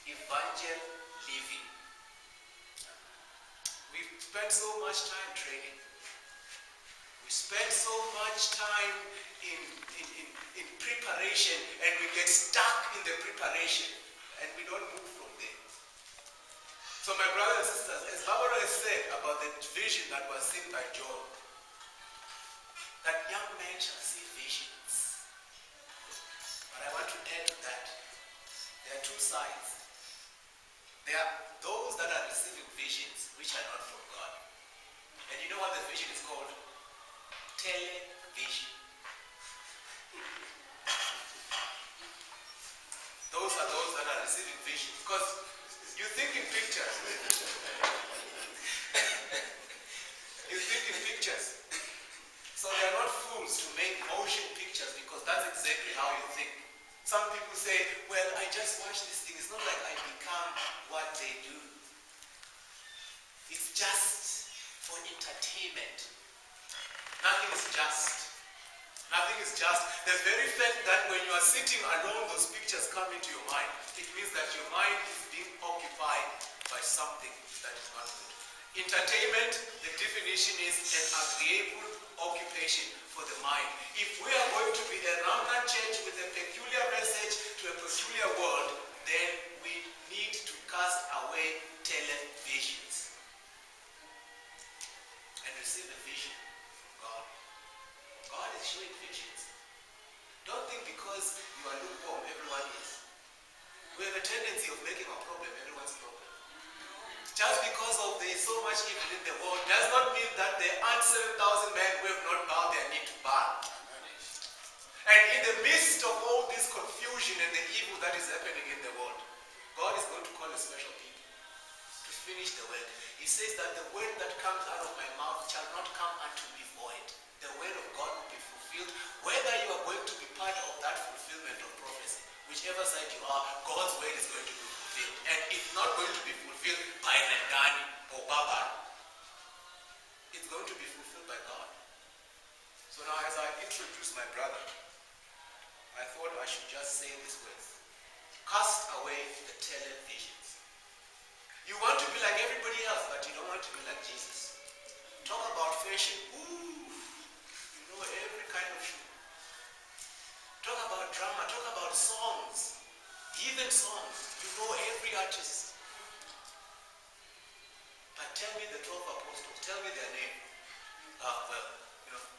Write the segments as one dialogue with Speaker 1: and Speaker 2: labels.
Speaker 1: evangel living. We've spent so much time training. We spend so much time in preparation, and we get stuck in the preparation and we don't move from there. So my brothers and sisters, as Babalwa has said about the vision that was seen by John, that young man shall see visions. But I want to add to that, there are two sides. There are those that are receiving visions which are not from God. And you know what the vision is called? Television. Those are those that are receiving visions. Because you think in pictures. You think in pictures. So they are not fools to make motion pictures, because that's exactly how you think. Some people say, well, I just watch this thing. It's not like I become what they do. It's just for entertainment. Nothing is just. Nothing is just. The very fact that when you are sitting alone, those pictures come into your mind. It means that your mind is being occupied by something that is not good. Entertainment, the definition is an agreeable occupation for the mind. If we are going to be a remnant church with a peculiar message to a peculiar world, then we need to cast away televisions and receive a vision from God. God is showing visions. Don't think because you are lukewarm, everyone is. We have a tendency of making our problem everyone's problem. Just because of there is so much evil in the world does not mean that there aren't 7,000 men who have not bowed their knee to Baal. And in the midst of all this confusion and the evil that is happening in the world, God is going to call a special people to finish the work. He says that the word that comes out of my mouth shall not come unto me void. The word of God will be fulfilled, whether you are going to be part of that fulfillment of prophecy. Whichever side you are, God's word is going to be fulfilled. And it's not going to be fulfilled by Nandani or Babalwa. It's going to be fulfilled by God. So now, as I introduce my brother, I thought I should just say these words. Cast away the televisions. You want to be like everybody else, but you don't want to be like Jesus. Talk about fashion. Ooh, you know every kind of shoe. Talk about drama. Talk about songs. Heathen songs. You know every artist. But tell me the 12 apostles. Tell me their name. Well,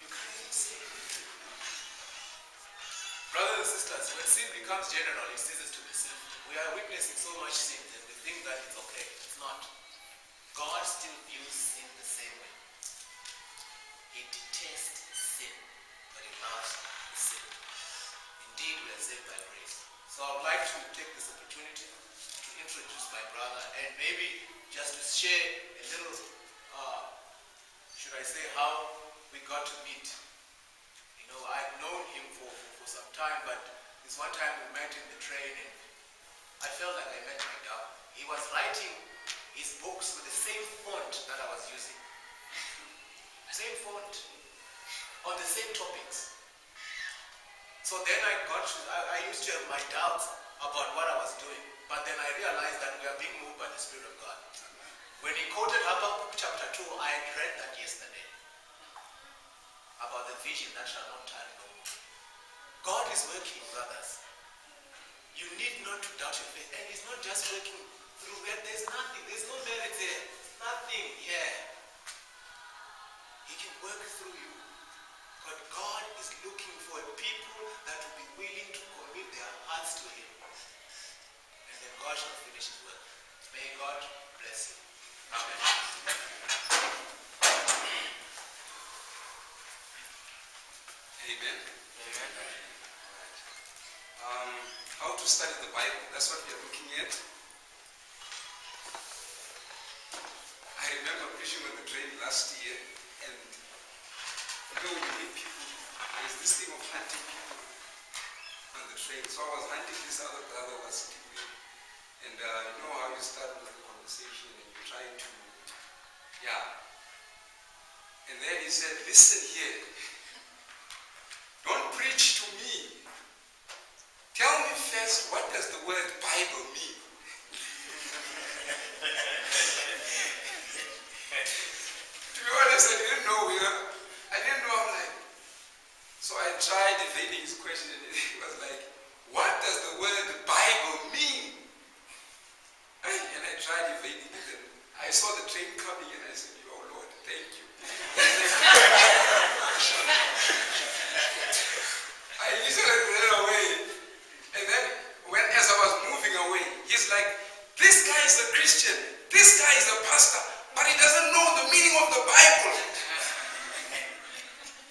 Speaker 1: you can't even say it. Brothers and sisters, when sin becomes general, it ceases to be sin. We are witnessing so much sin that we think that it's okay. It's not. God still views sin the same way. He detests sin, but he loves sin. Indeed, we are saved by grace. So I would like to take this opportunity to introduce my brother and maybe just to share a little, should I say, how we got to meet. I've known him for some time, but this one time we met in the train and I felt like I met my dad. He was writing his books with the same font that I was using. Same font, on the same topics. So then I used to have my doubts about what I was doing, but then I realized that we are being moved by the Spirit of God. When he quoted Habakkuk chapter 2, I had read that yesterday, about the vision that shall not tarry no more. God is working, brothers. You need not to doubt your faith. And he's not just working through where there's nothing, there's no merit there, nothing here. He can work through you. But God is looking for a people that will be willing to commit their hearts to him. And then God shall finish his work. May God bless you. Amen.
Speaker 2: Amen. Amen. How to study the Bible. That's what we are looking at. I remember preaching on the train last year, and we meet people. There's this thing of hunting people on the train. So I was hunting this other brother was sitting there. And you know how you start with the conversation and you're trying to, And then he said, listen here. Don't preach to me. Tell me first, what does the word Bible mean? This guy is a Christian. This guy is a pastor. But he doesn't know the meaning of the Bible.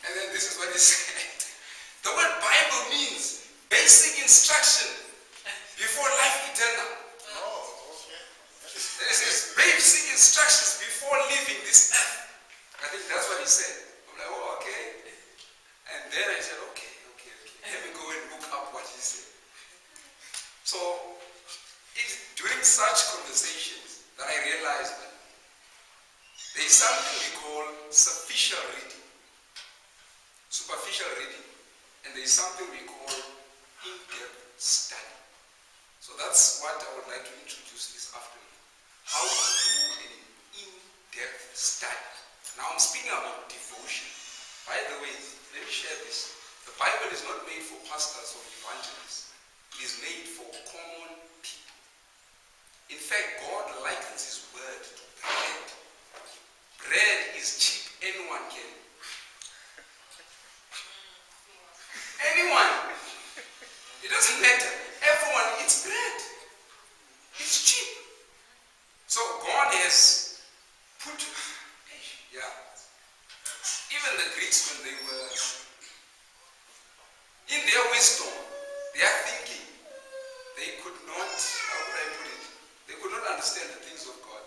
Speaker 2: And then this is what he said. The word Bible means basic instruction before life eternal. Then it says basic instructions before leaving this earth. I think that's what he said. I'm like, oh, okay. And then I said, okay. Let me go and look up what he said. So, it's during such conversations that I realized that there is something we call superficial reading, and there is something we call in-depth study. So that's what I would like to introduce this afternoon. How to do an in-depth study. Now I'm speaking about devotion. By the way, let me share this. The Bible is not made for pastors or evangelists. It is made for common people. In fact, God likens his word to bread. Bread is cheap. Anyone can. Anyone. It doesn't matter. Everyone eats bread. It's cheap. So God has put, even the Greeks, when they were in their wisdom, their thinking, they could not, how would I put it? They could not understand the things of God.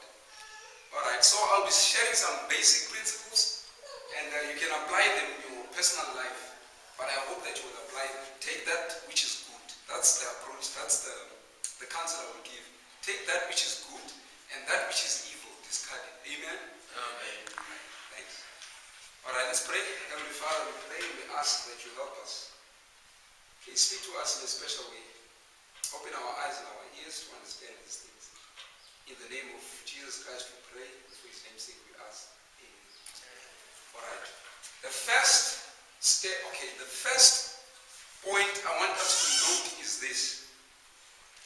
Speaker 2: Alright, so I'll be sharing some basic principles, and you can apply them in your personal life, but I hope that you will apply them. Take that which is good. That's the approach, that's the counsel I will give. Take that which is good, and that which is evil, discard it. Amen? Amen. Thanks. Alright, let's pray. Heavenly Father, we pray, we ask that you help us. Please speak to us in a special way. Open our eyes and our ears to understand these things. In the name of Jesus Christ we pray, and for his name's sake we ask. Amen. Alright. The first point I want us to note is this.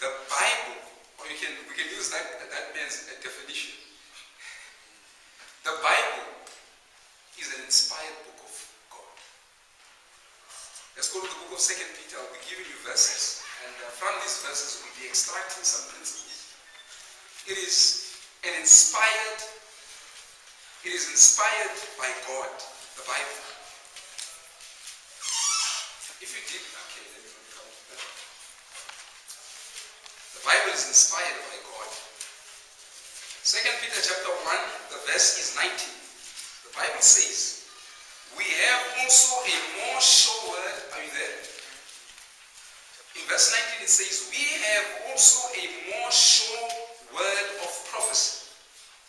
Speaker 2: The Bible, or we can use that as a definition. The Bible is an inspired book of God. Let's go to the book of 2 Peter. I'll be giving you verses. And from these verses, we'll be extracting some principles. It is inspired by God, the Bible. If you did, okay, let me come to that. The Bible is inspired by God. 2 Peter chapter 1, the verse is 19. The Bible says, we have also a more sure word. Are you there? In verse 19 it says, we have also a more sure word of prophecy,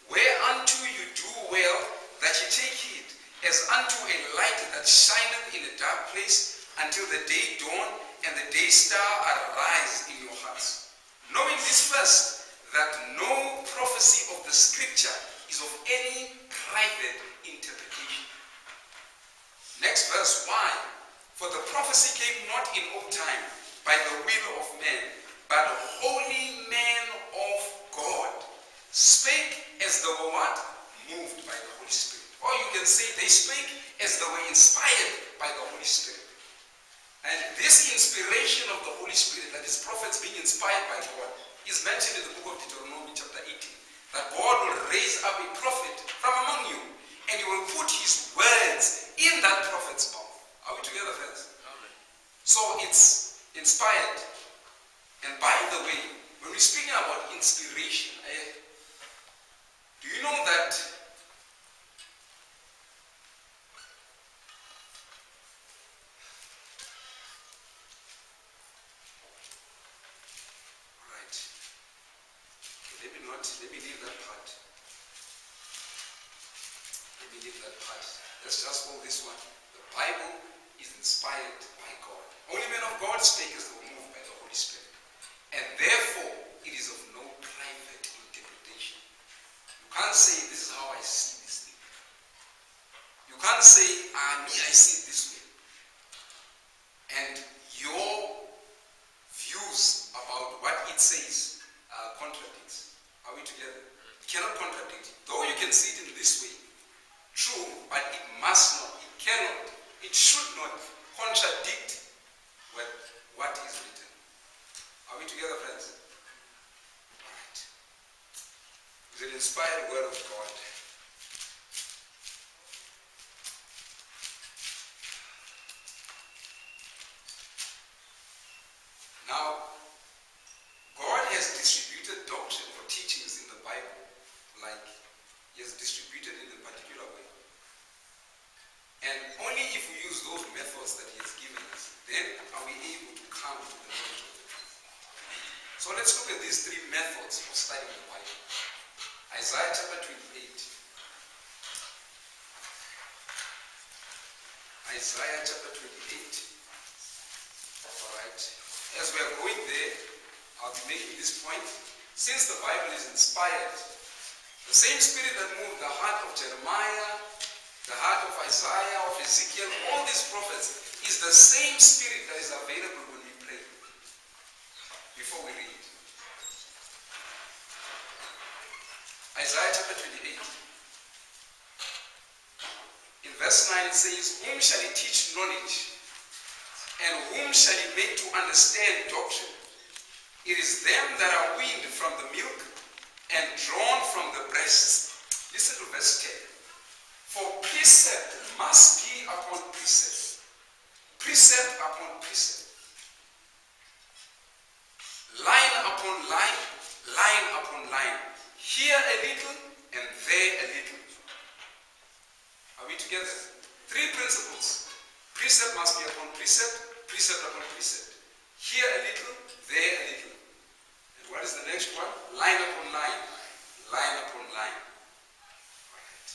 Speaker 2: whereunto you do well that ye take heed, as unto a light that shineth in a dark place, until the day dawn and the day star arise in your hearts. Knowing this first, that no prophecy of the scripture is of any private interpretation. Next verse, why? For the prophecy came not in old time by the will of man, but holy men of God spake as they were what? Moved by the Holy Spirit. Or you can say they spake as they were inspired by the Holy Spirit. And this inspiration of the Holy Spirit, that is prophets being inspired by God, is mentioned in the book of Deuteronomy chapter 18. That God will raise up a prophet from among you, and he will put his words in that prophet's mouth. Are we together, friends? Amen. So it's inspired. And by the way, when we're speaking about inspiration, do you know that let me leave that part. Let's just hold this one. The Bible is inspired by God. Only men of God speak as they were moved by the Holy Spirit. And therefore, it is of no private interpretation. You can't say, this is how I see this thing. You can't say, me, I see it this way. And your views about what it says contradicts. Are we together? It cannot contradict it. Though you can see it in this way, true, but it must not, it cannot, it should not contradict what is written. Are we together, friends? Alright. inspired word of God. Now, God has distributed doctrine or teachings in the Bible, like He has distributed in a particular way. And only if we use those methods that He has given us, then are we able to come to the knowledge of the truth. So let's look at these three methods of studying the Bible. Isaiah chapter 28. Isaiah chapter 28. Alright. As we are going there, I'll be making this point. Since the Bible is inspired, the same spirit that moved the heart of Jeremiah, the heart of Isaiah, of Ezekiel, all these prophets, is the same spirit that is available when we pray. Before we read. Isaiah chapter 28. In verse 9 it says, "Whom shall He teach knowledge? And whom shall He make to understand doctrine? It is them that are weaned from the milk and drawn from the breasts." Listen to verse 10. "For precept must be upon precept, precept upon precept, line upon line, line upon line, here a little and there a little." Are we together? Three principles. Precept must be upon precept, precept upon precept. Here a little, there a little. And what is the next one? Line upon line, line upon line. Alright.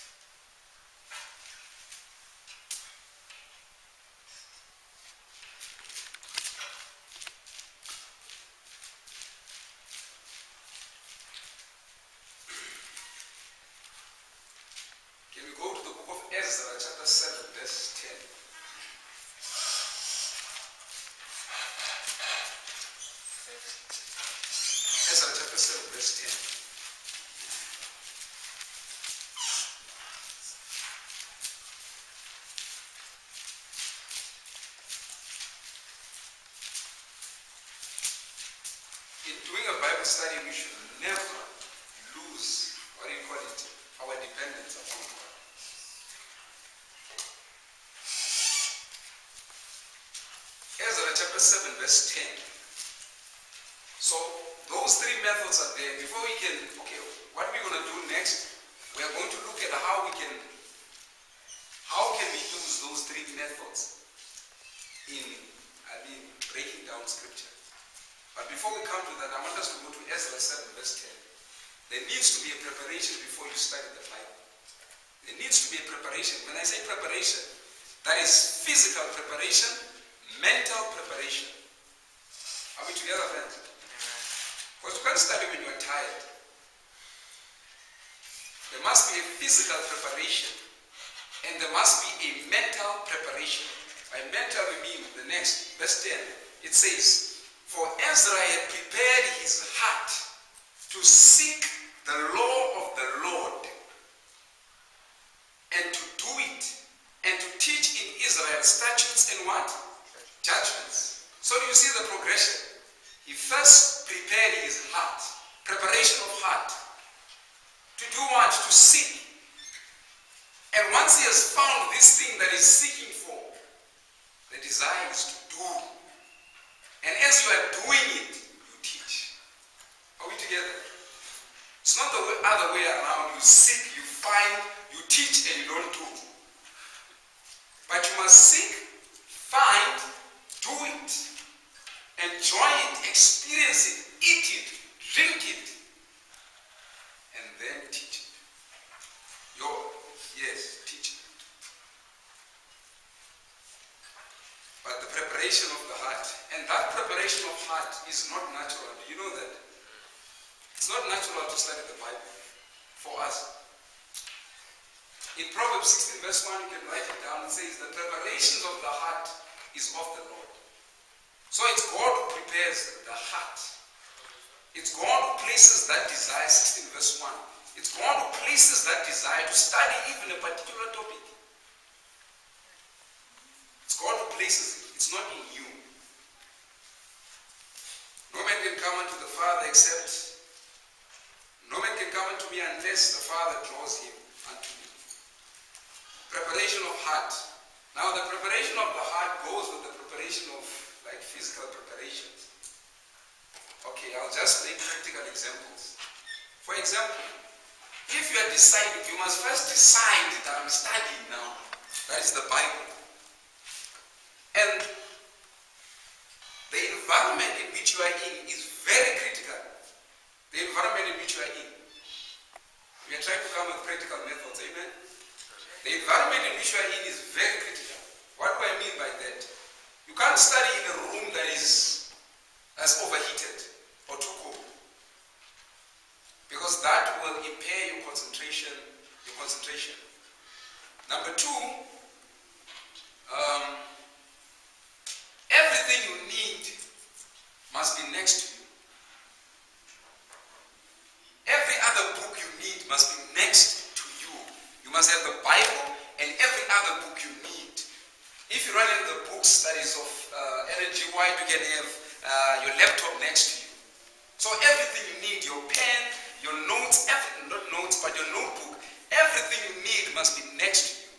Speaker 2: Can we go to the book of Ezra, chapter 7, verse 10? Ezra chapter 7, verse 10. In doing a Bible study, we should never lose, what do you call it, our dependence upon God. Ezra chapter 7, verse 10. So, those three methods are there. Before we can, okay, what we're going to do next, we are going to look at how can we use those three methods in, breaking down scripture. But before we come to that, I want us to go to Ezra 7, verse 10. There needs to be a preparation before you study the Bible. There needs to be a preparation. When I say preparation, that is physical preparation, mental preparation. Are we together, friends? Because you can't study when you are tired. There must be a physical preparation and there must be a mental preparation. By mental we mean the next, verse 10. It says, "For Ezra had prepared his heart to seek the law of the Lord and to do it and to teach in Israel statutes and what? Judgments." So do you see the progression? He first prepared his heart, preparation of heart. To do what? To seek. And once he has found this thing that he's seeking for, the desire is to do. And as you are doing it, you teach. Are we together? It's not the other way around. You seek, you find, you teach, and you don't do. But you must seek, find, do it. Enjoy it, experience it, eat it, drink it, and then teach it. Teach it. But the preparation of the heart, and that preparation of heart is not natural. Do you know that? It's not natural to study the Bible for us. In Proverbs 16 verse 1, you can write it down. It says, "The preparations of the heart is of the Lord." So it's God who prepares the heart. It's God who places that desire, 16 verse 1. It's God who places that desire to study even a particular topic. It's God who places it. It's not in you. No man can come unto the Father except, no man can come unto me unless unless the Father draws him unto me. Preparation of heart. Now the preparation of the heart goes with the preparation of like physical preparations. Okay, I'll just make practical examples. For example, if you are deciding, you must first decide that I'm studying now. That is the Bible. And the environment in which you are in is very critical. The environment in which you are in. We are trying to come with practical methods, amen? The environment in which you are in is very critical. What do I mean by that? You can't study in a room that's overheated or too cold. Because that will impair your concentration. Number two, everything you need must be next to you. Every other book you need must be next to you. You must have the Bible and every other book you need. If you run into the books that is of energy wide, you can have your laptop next to you. So everything you need, your pen, your notes, everything, not notes, but your notebook, everything you need must be next to you.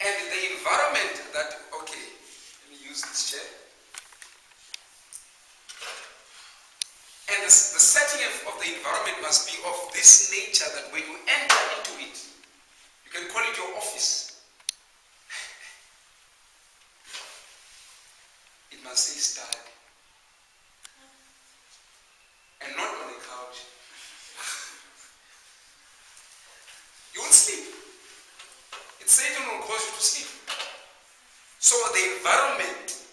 Speaker 2: And the environment that, okay, let me use this chair. And the setting of the environment must be of this nature that when you enter into it, you can call it your office. It must say study. And not on a couch. You won't sleep. It's Satan will cause you to sleep. So the environment,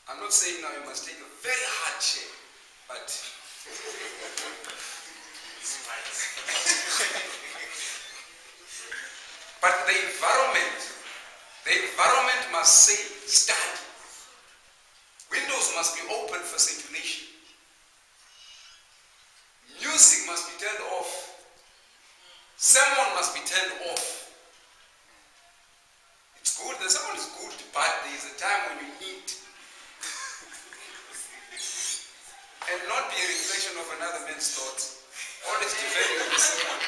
Speaker 2: I'm not saying now you must take a very hard chair, but but the environment must say study. Windows must be open for circulation. Music must be turned off. Sermon must be turned off. It's good, the sermon is good, but there is a time when you need and not be a reflection of another man's thoughts. Always depending on the sermon.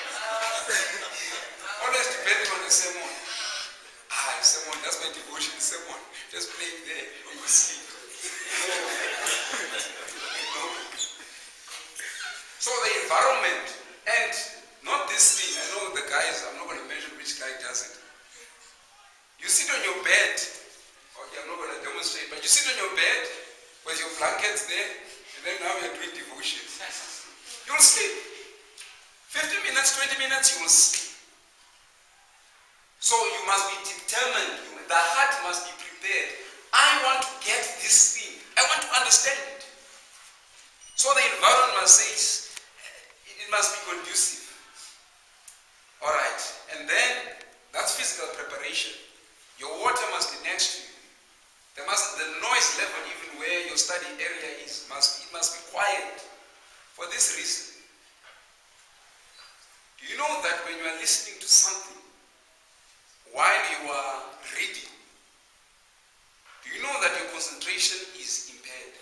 Speaker 2: Always depending on the sermon. Sermon, that's my devotion sermon. Just playing there, you will sleep. So the environment, and not this thing, I know the guys, I'm not going to mention which guy does it. You sit on your bed, okay, I'm not going to demonstrate, but you sit on your bed with your blankets there, and then now you're doing devotions. You'll sleep. 15 minutes, 20 minutes, you will sleep. So you must be determined. The heart must be prepared. I want to get this thing. I want to understand it. So the environment says it must be conducive. Alright. And then that's physical preparation. Your water must be next to you. The noise level, even where your study area is, it must be quiet. For this reason. Do you know that when you are listening to something while you are reading, do you know that your concentration is impaired?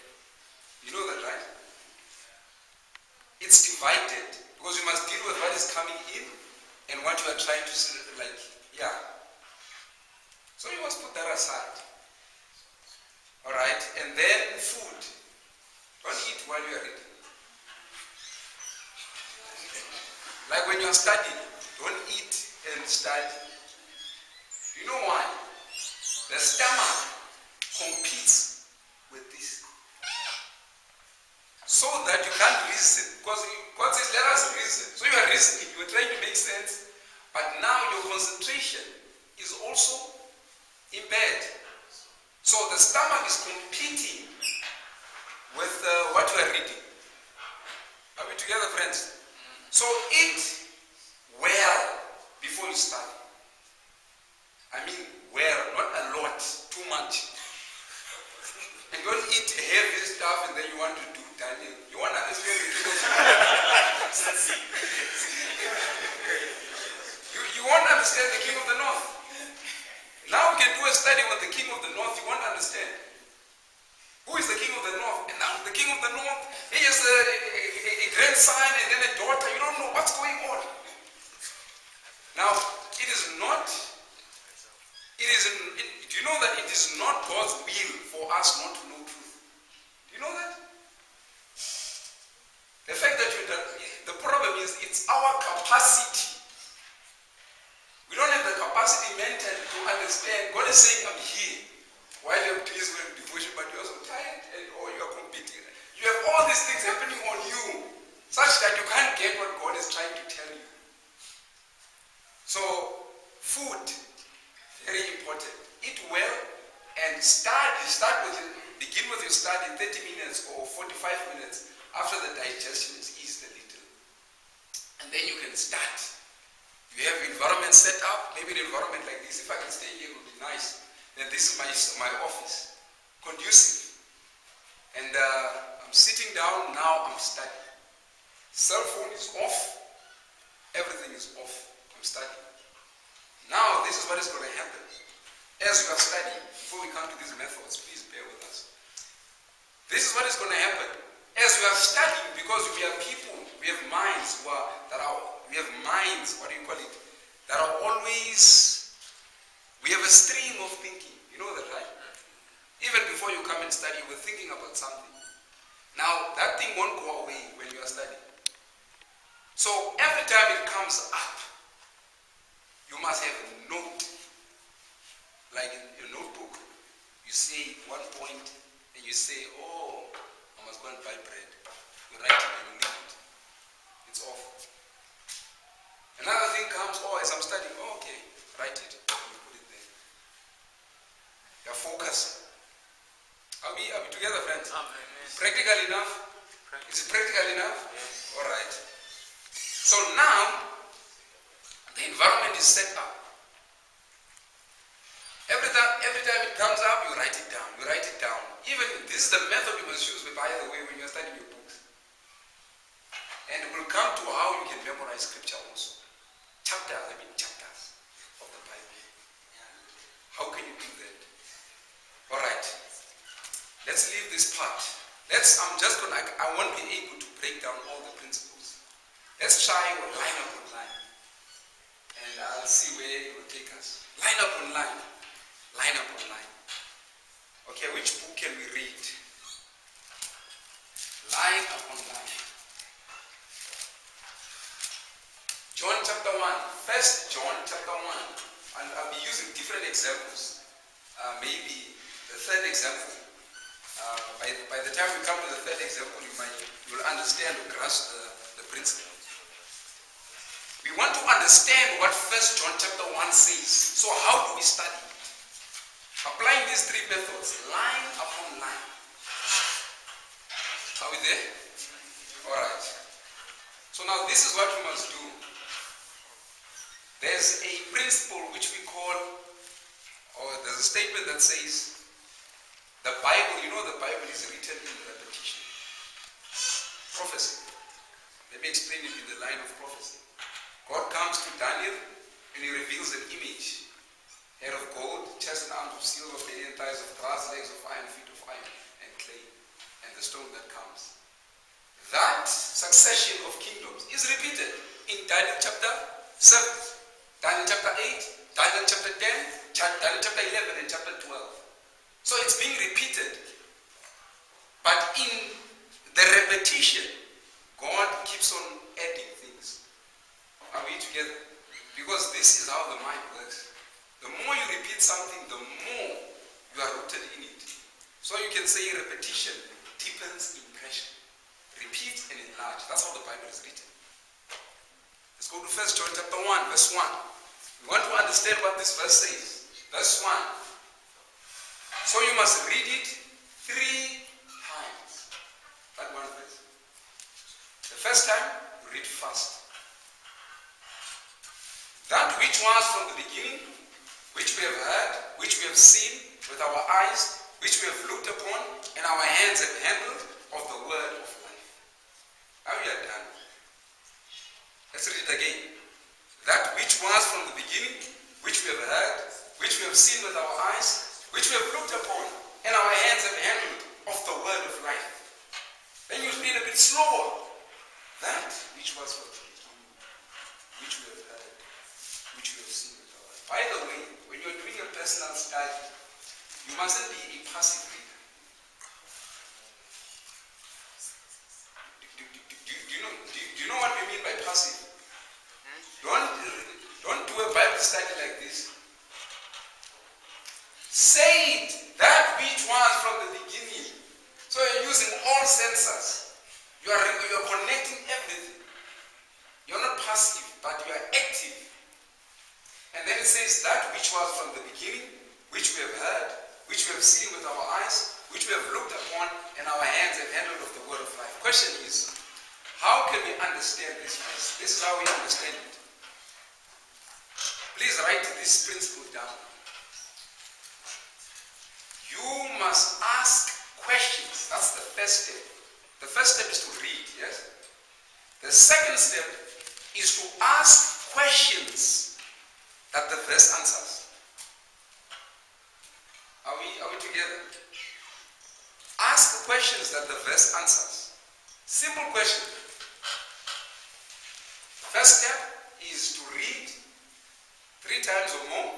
Speaker 2: You know that, right? It's divided because you must deal with what is coming in and what you are trying to say, So you must put that aside. Alright, and then food. Don't eat while you are reading. Like when you are studying, don't eat and study. You know why? The stomach competes with this. So that you can't reason. Because God says, let us reason. So you are reasoning, you are trying to make sense. But now your concentration is also impaired. So the stomach is competing with what you are reading. Are we together, friends? So eat well before you study. I mean well, not a lot, too much. And don't eat heavy stuff and then you want to do Daniel. You want to understand the King of the North. You want to understand the King of the North. Now we can do a study with the King of the North. You want to understand. Who is the King of the North? And now the King of the North, he is a grandson and then a daughter. You don't know what's going on. Now, it is not, do you know that it is not God's will for us not to know truth? Do you know that? The fact that the problem is it's our capacity. We don't have the capacity mentally to understand. God is saying, I'm here. While you're pleased with devotion, but you're also tired or you're competing. You have all these things happening on you, such that you can't get what God is trying to tell you. So, food, very important. Eat well and begin with your study 30 minutes or 45 minutes after the digestion is eased a little. And then you can start. You have environment set up, maybe an environment like this. If I can stay here, it would be nice. Then this is my office, conducive. And I'm sitting down now, I'm studying. Cell phone is off, everything is off, I'm studying. Now, this is what is going to happen. As you are studying, before we come to these methods, please bear with us. This is what is going to happen. As we are studying, because we are people, we have minds that are always, we have a stream of thinking. You know that, right? Even before you come and study, you were thinking about something. Now, that thing won't go away when you are studying. So, every time it comes up, you must have a note. Like in your notebook, you say one point, and you say, oh, I must go and buy bread. You write it and you leave it. It's off. Another thing comes, oh, as I'm studying, oh, okay, write it. You put it there. You're focused. Are we together, friends?
Speaker 3: Yes.
Speaker 2: Practical enough? Is it practical enough?
Speaker 3: Yes.
Speaker 2: All right. So now, the environment is set up. Every time it comes up, you write it down. You write it down. Even this is the method you must use, by the way, when you're studying your books. And we'll come to how you can memorize scripture also. Chapters of the Bible. How can you do that? All right. Let's leave this part. I won't be able to break down all the principles. Let's try line up on line. And I'll see where it will take us. Line up on line. Line up on line. Okay, which book can we read? Line up on line. John chapter 1. First John chapter 1. And I'll be using different examples. Maybe the third example. By the time we come to the third example, you will understand or grasp the principle. We want to understand what First John chapter 1 says. So how do we study? Applying these three methods, line upon line. Are we there? Alright. So now this is what we must do. There's a principle which we call, or there's a statement that says, the Bible, you know the Bible is written in repetition. Prophecy. Let me explain it in the line of prophecy. God comes to Daniel and he reveals an image. Hair of gold, chest and arms of silver, belly and thighs of brass, legs of iron, feet of iron, and clay, and the stone that comes. That succession of kingdoms is repeated in Daniel chapter 7, Daniel chapter 8, Daniel chapter 10, Daniel chapter 11, and chapter 12. So it's being repeated. But in the repetition, God keeps on adding things. Are we together? Because this is how the mind works. The more you repeat something, the more you are rooted in it. So you can say repetition deepens impression. Repeat and enlarge. That's how the Bible is written. Let's go to 1 John chapter 1, verse 1. We want to understand what this verse says. Verse 1. So you must read it 3 times. That one verse. The first time, you read fast. That which was from the beginning, which we have heard, which we have seen with our eyes, which we have looked upon, and our hands have handled of the word of life. Now we are done. Let's read it again. That which was from the beginning, which we have heard, which we have seen with our eyes, which we have looked upon, and our hands have handled of the word of life. Then you read a bit slower. which was from the beginning, which we have heard, which we have seen with our eyes. By the way, when you're doing a personal study, you mustn't be a passive reader. Do you know what we mean by passive? Don't do a Bible study like this. Say it, that which was from the beginning. So you're using all senses. You are connecting everything. You're not passive, but you are active. And then it says that which was from the beginning, which we have heard, which we have seen with our eyes, which we have looked upon, and our hands have handled of the word of life. Question is, how can we understand this verse? This is how we understand it. Please write this principle down. You must ask questions. That's the first step. The first step is to read, yes? The second step is to ask questions that the verse answers. Are we together? Ask questions that the verse answers. Simple question. First step is to read 3 times or more.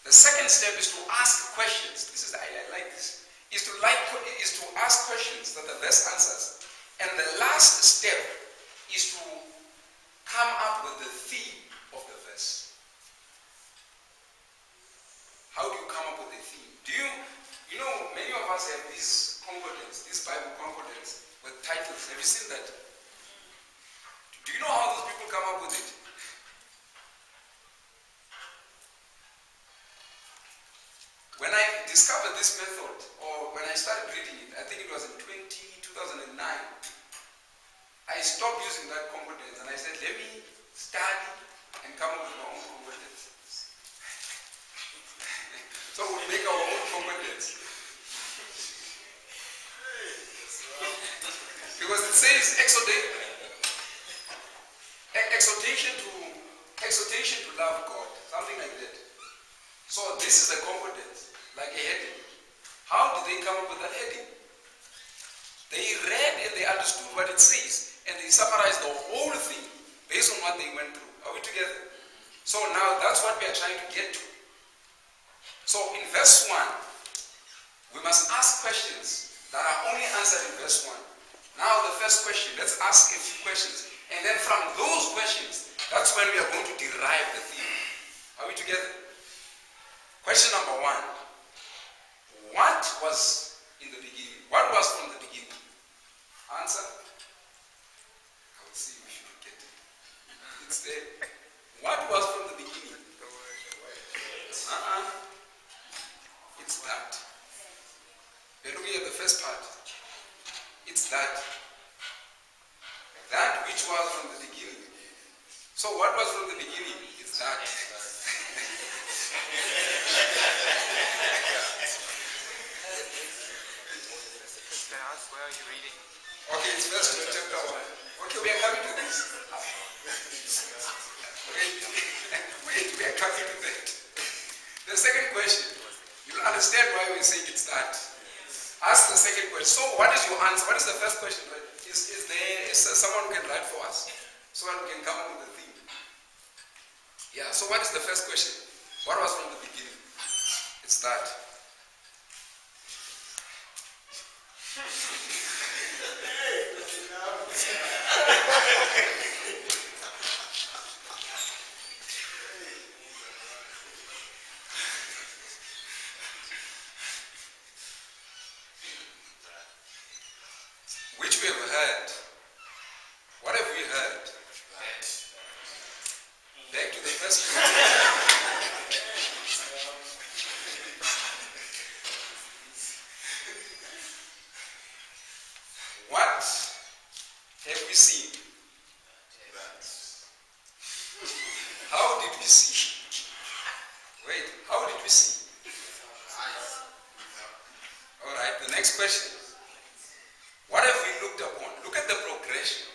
Speaker 2: The second step is to ask questions. I like this. Is to ask questions that the verse answers. And the last step is to come up with the theme of the verse. How do you come up with the theme? You know, many of us have these concordance, these Bible concordance with titles. Have you seen that? Do you know how those people come up with it? When I discovered this method, or when I started reading it, I think it was in 2009, I stopped using that concordance and I said, let me study and come up with my own concordance. So we make our own concordance. Because it says exhortation to love God, something like that. So this is the concordance, like a heading. How did they come up with that heading? They read and they understood what it says, and they summarized the whole thing based on what they went through. Are we together? So now that's what we are trying to get to. So in verse 1, we must ask questions that are only answered in verse 1. Now the first question, let's ask a few questions. And then from those questions, that's when we are going to derive the theme. Are we together? Question number 1. What was in the beginning? What was from the beginning? Answer? I will see if you get it. It's there. What was from the beginning? It's that. We're looking at the first part. It's that. That which was from the beginning. So what was from the beginning? It's that.
Speaker 3: Can I ask, where are you reading?
Speaker 2: Okay, it's verse 2, chapter 1. Okay, we are coming to this. Wait, we are coming to that. The second question, you'll understand why we're saying it's that. Ask the second question. So what is your answer? What is the first question? Is there someone who can write for us? So that we can come up with the theme. Yeah, so what is the first question? What was from the beginning? It's that. Which we have heard. What have we heard? Back to the first question. What have we seen? How did we see? Wait, how did we see? Alright, the next question. What have we looked upon? Look at the progression.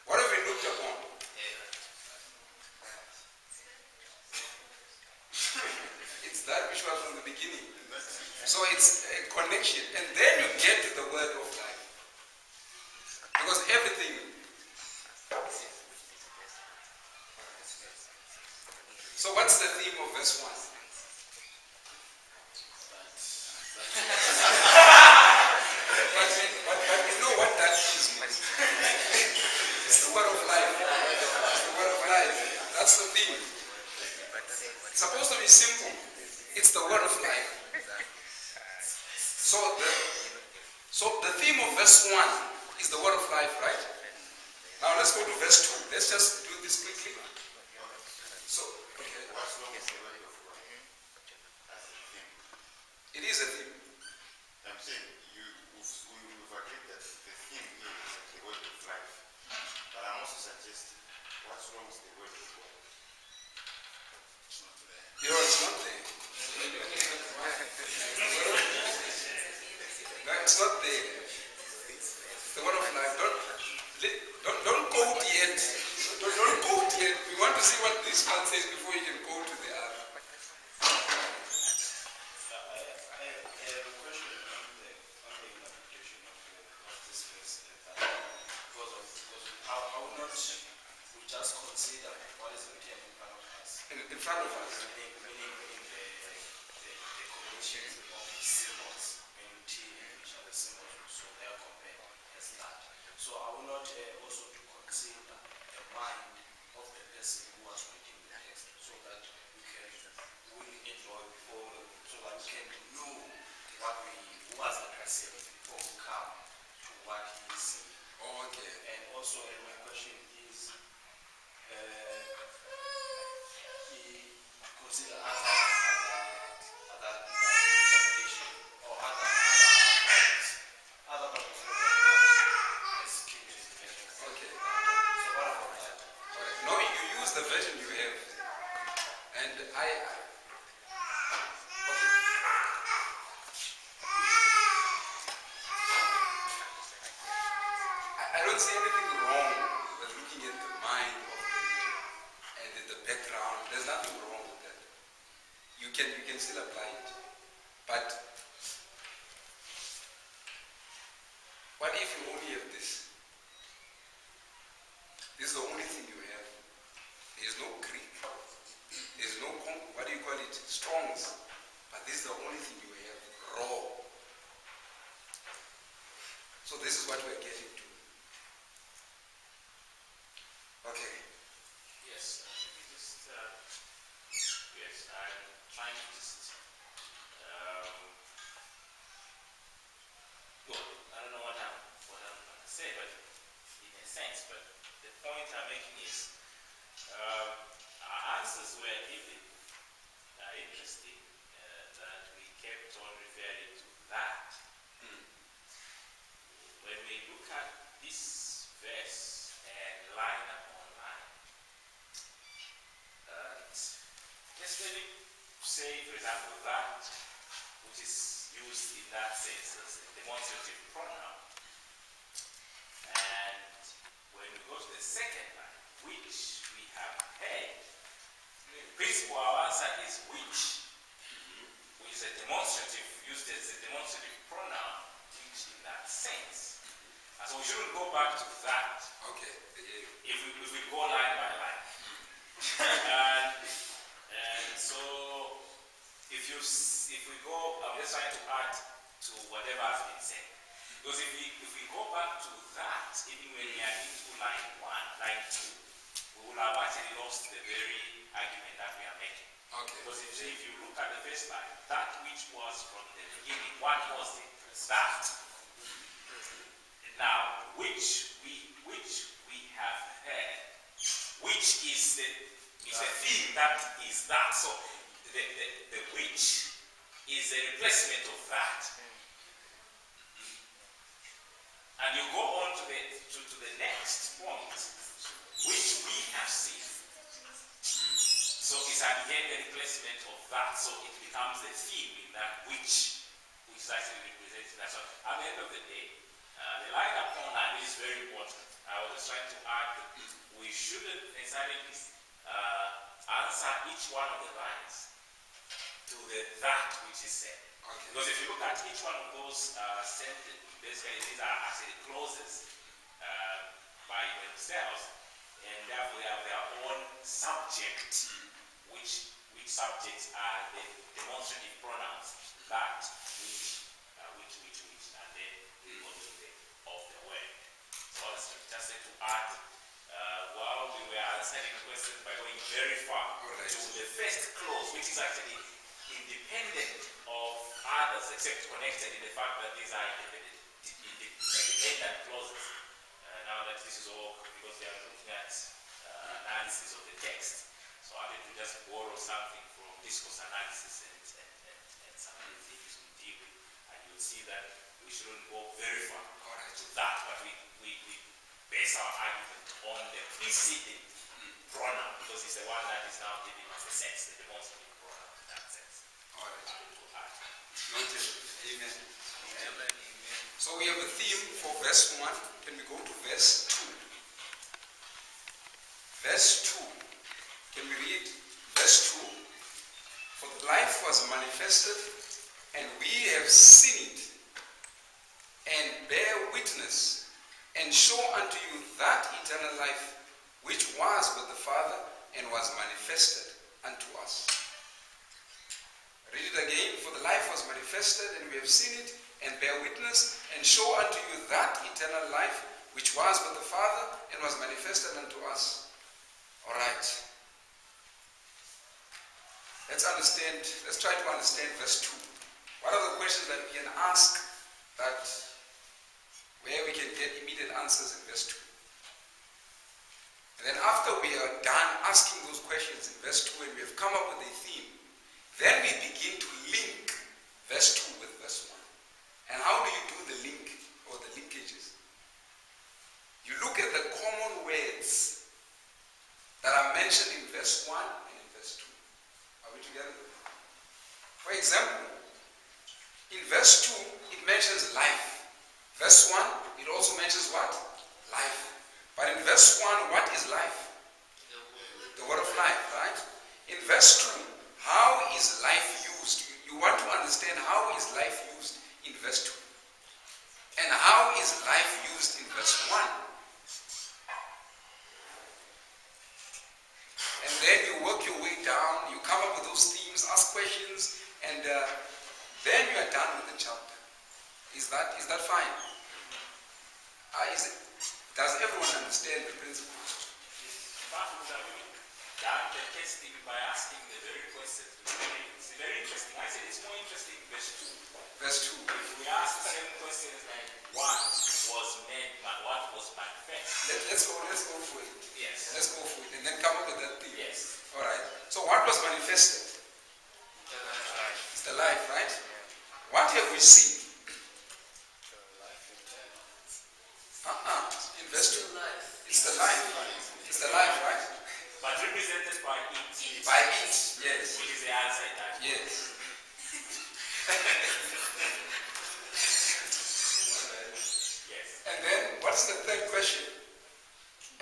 Speaker 2: What have we looked upon? It's that which was from the beginning. So it's a connection. And then you get to the word of life. Because everything verse 1. But you know what that is, man. It's the word of life. It's the word of life. That's the thing. It's supposed to be simple. It's the word of life. So the theme of verse 1 is the word of life, right? Now let's go to verse 2. Let's just do this quickly. So, okay.
Speaker 4: What's wrong with the word of God as a theme?
Speaker 2: It is a theme.
Speaker 4: I'm saying we've agreed that the theme is the word of life. But I'm also suggesting what's wrong with the word of God? It's not there.
Speaker 2: You know, it's not there. No, it's not there. The word of life. Don't quote yet. Don't quote yet. We want to see what this man says before you can go to the other.
Speaker 4: I have a question on the interpretation of this verse. Because I will not just consider what is written in front of us.
Speaker 2: In front of us.
Speaker 4: Meaning the combinations of symbols, meaning T and which are the symbols, so they are compared as that. So I will not also to consider the mind of the person who was reading the text, so that we can really enjoy before, so that we can know who was the person before we come to what he is saying.
Speaker 2: Oh, okay.
Speaker 4: And also, my question is, he consider other interpretation or other as King James.
Speaker 2: Okay.
Speaker 4: So what about that?
Speaker 2: Alright. No, you use the version you have. And okay. I don't see anything wrong with looking at the mind of the reader and at the background. There's nothing wrong with that. You can still apply it. But what if you only have this? This is the only thing you have. There's no Greek. There's no, what do you call it? Strongs. But this is the only thing you have. Raw. So this is what we're getting to. Okay.
Speaker 5: Yes, yes, I'm trying to just, well, I don't know what I'm going to say, but in a sense, but the point I'm making is, our answers were even interesting, that we kept on referring to that. When we look at this verse and line upon line, just let me say, for example, that which is used in that sense as a demonstrative pronoun. And when we go to the second line, which we have heard, in principle our answer is which is a demonstrative, used as a demonstrative pronoun, which in that sense. And so we shouldn't go back to that.
Speaker 2: Okay.
Speaker 5: If we go line by line. and so if we go, I'm just trying to add to whatever has been said. Because if we go back to that, even when we are into line 1, line 2, we will have actually lost the very argument that we are making.
Speaker 2: Okay.
Speaker 5: Because if you look at the first line, that which was from the beginning, what was it? That. Now, which we have heard, which is the thing that is that. So the which is a replacement of that. And you go on to the next point, which we have seen. So it's again the replacement of that. So it becomes a theme in that which is actually representing that. So at the end of the day, the line upon line is very important. I was just trying to add that we shouldn't necessarily answer each one of the lines to that which is said.
Speaker 2: Okay.
Speaker 5: Because if you look at each one of those sentences, basically these are actually clauses by themselves, and therefore they have their own subject, which which subjects are the demonstrative pronouns, that, which, and then we go to the of the word. So I was just said to add, while we were answering the question by going very far to the first clause, which is actually independent of others except connected in the fact that these are independent clauses. Now that this is all because they are looking at analysis of the text. So I need to just borrow something from discourse analysis and some of the things we deal with. And you'll see that we shouldn't go very far to that, but we base our argument on the preceding pronoun because it's the one that is now giving us the sense, the demonstrative pronoun in that sense.
Speaker 2: All right.
Speaker 5: Noted.
Speaker 2: Amen. Amen. So we have a theme for verse 1. Can we go to verse 2? Verse 2. Can we read verse 2? For the life was manifested, and we have seen it, and bear witness, and show unto you that eternal life, which was with the Father, and was manifested unto us. Read it again. For the life was manifested, and we have seen it, and bear witness, and show unto you that eternal life, which was with the Father, and was manifested unto us. All right. Let's try to understand verse 2. What are the questions that we can ask that where we can get immediate answers in verse 2? And then after we are done asking those questions in verse 2 and we have come up with a theme, then we begin to link verse 2 with verse 1. And how do you do the link or the linkages? You look at the common words that are mentioned in verse 1 and in verse 2. Are we together? For example, in verse 2, it mentions life. Verse 1, it also mentions what? Life. But in verse 1, what is life? The word of life, right? In verse 2, how is life used? You want to understand how is life used in verse 2. And how is life used in verse 1. And then you work your way down, you come up with those themes, ask questions, and then you are done with the chapter. Is that fine? Does everyone understand the principles?
Speaker 5: Done the testing by asking the very question. It's very interesting. I said it's more interesting in verse 2.
Speaker 2: Verse 2.
Speaker 5: If we ask the same questions like what was made, what was manifest.
Speaker 2: Let's go for it.
Speaker 5: Yes.
Speaker 2: Let's go for it and then come up with that thing.
Speaker 5: Yes.
Speaker 2: All right. So what was manifested? It's the life, right? What have we seen? In verse 2. It's the life. It's the life, right?
Speaker 5: But represented by it.
Speaker 2: By it, yes.
Speaker 5: Which is the answer that.
Speaker 2: Yes.
Speaker 5: Yes.
Speaker 2: And then, what's the third question?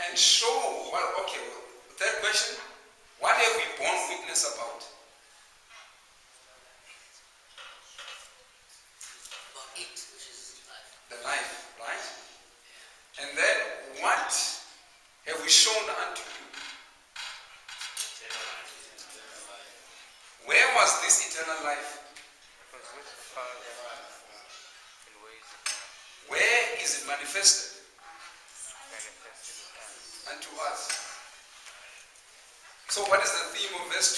Speaker 2: And show, the third question, what have we borne witness about?
Speaker 6: About it, which is life.
Speaker 2: The life, right? And then, what have we shown unto you? Where was this eternal life? Where is it manifested? Unto us. So what is the theme of verse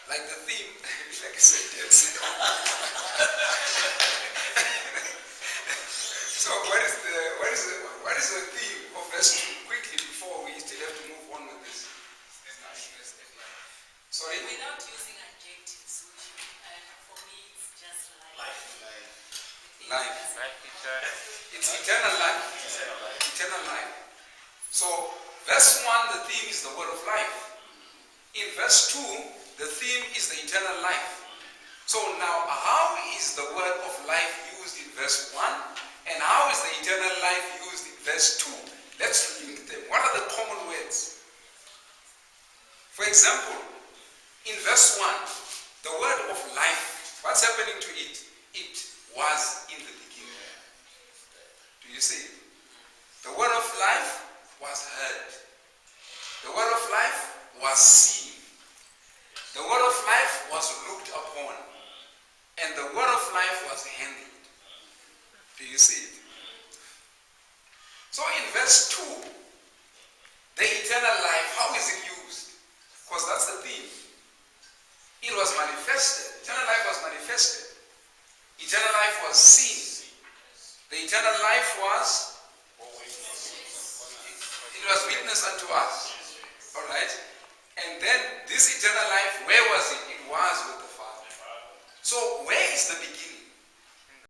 Speaker 2: 2? Like the theme, like a sentence. So what is the theme of verse 2? Quickly, before we still have to move on with this. Sorry?
Speaker 6: Without using adjectives, and for me it's just life.
Speaker 2: Life.
Speaker 3: Eternal.
Speaker 2: It's eternal life. Eternal life. So, verse 1, the theme is the word of life. In verse 2, the theme is the eternal life. So now, how is the word of life used in verse 1? And how is the eternal life used in verse 2? Let's link them. What are the common words? For example, in verse 1, the word of life, what's happening to it? It was in the beginning. Do Do you see? The word of life was heard. The word of life was seen. The word of life was looked upon. And the word of life was handled. Do you see it? So in verse 2, the eternal life, how is it used? Because that's the theme. It was manifested. Eternal life was manifested. Eternal life was seen. The eternal life was, it was witnessed unto us. Alright? And then this eternal life